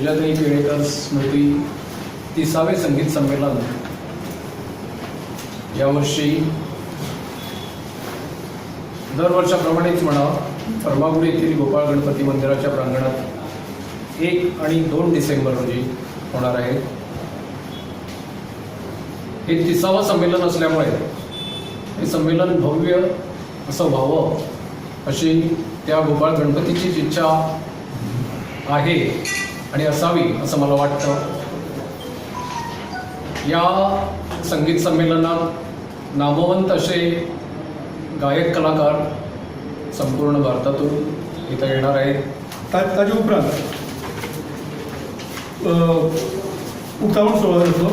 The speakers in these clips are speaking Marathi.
विजयाताई केळेकर स्मृती 30वे संगीत संमेलन यावर्षी दरवर्षाप्रमाणेच म्हणा फर्मागुडी येथील गोपाळ गणपती मंदिराच्या प्रांगणात 1 आणि 2 डिसेंबर रोजी होणार आहे। हे 30वं संमेलन असल्यामुळे हे संमेलन भव्य असं व्हावं अशी त्या गोपाळ गणपतीची इच्छा आहे आणि असावी असं मला वाटतं। या संगीत संमेलनात नामवंत असे गायक कलाकार संपूर्ण भारतातून इथं येणार आहेत। ताजे उपरांत उक्तावण सोहळा जातलो।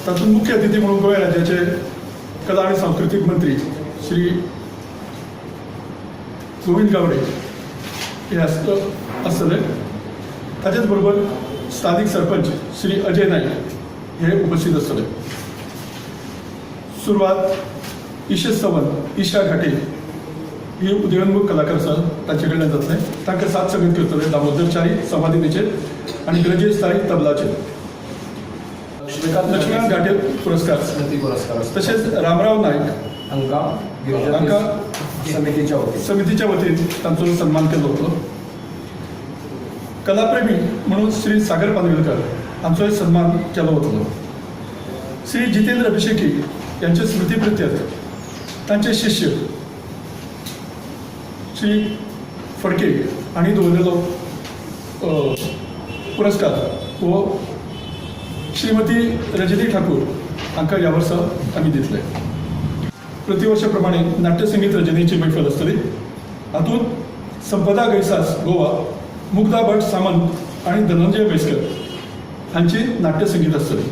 तातूंत मुख्य अतिथी म्हणून गोंय राज्याचे कला आणि सांस्कृतिक मंत्री श्री गोविंद गावडे हे आसतले। ताचेच बरोबर स्थानिक सरपंच श्री अजय नाईक हे उपस्थित आसतले। सुरवात ईशेश सावंत ईशा घाटे ही उदयोन्मुख कलाकार आसा तांचे कडल्यान जातले। तांकां साथ संगीत करतले दामोदर च्यारी समाधीनीचेर आणि ग्रजेश साई तबलाचेर। लक्ष्मीकांत घाटे पुरस्कार स्मृती पुरस्कार तसेच रामराव नाईक हांका समितीच्या वतीन तांचो सन्मान केलो वतलो। कलाप्रेमी म्हणून श्री सागर पानवेलकर हांचोय सन्मान केलो वतलो। श्री जितेंद्र अभिषेकी यांचे स्मृती प्रित्यर्थ तांचे शिष्य श्री फडके हांणी दवरलेलो पुरस्कार हो श्रीमती रजनी ठाकूर हांकां ह्या वर्सा आमी दितले। प्रतिवर्षा प्रमाणे नाट्यसंगीत रजनीची मैफल आसतली। हातूंत संपदा गैसास गोवा, मुग्धा भट सामंत आणि धनंजय वेसकर हांची नाट्यसंगीत आसतली।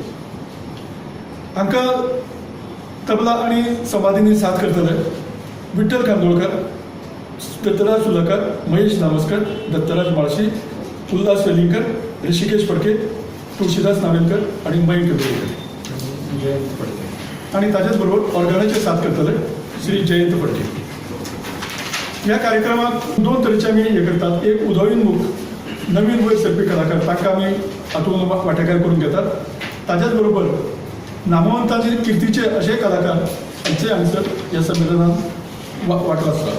हांकां तबला आणि समाधीनी साथ करतले विठ्ठल कांदोळकर, दत्तराज सुलाकर, महेश नावस्कर, दत्तराज माळशी, उल्हास वेलिंगकर, ऋषिकेश फडके, तुळशीदास नावेलकर आणि मयंक वेलिंगकर आणि ताच्याच बरोबर ऑर्गनाचे साथ करतले श्री जयंत फडके। ह्या कार्यक्रमात 2 तरेचे आमी हे करतात। एक उदयोन्मुख नवीन वयर सरपी कलाकार तांकां आमी हातूंत वांटेकार करून घेतात। ताच्याच बरोबर नामवंतांचे किर्तीचे असे कलाकार हांचे हांगसर ह्या संमेलनात वांटो आसता।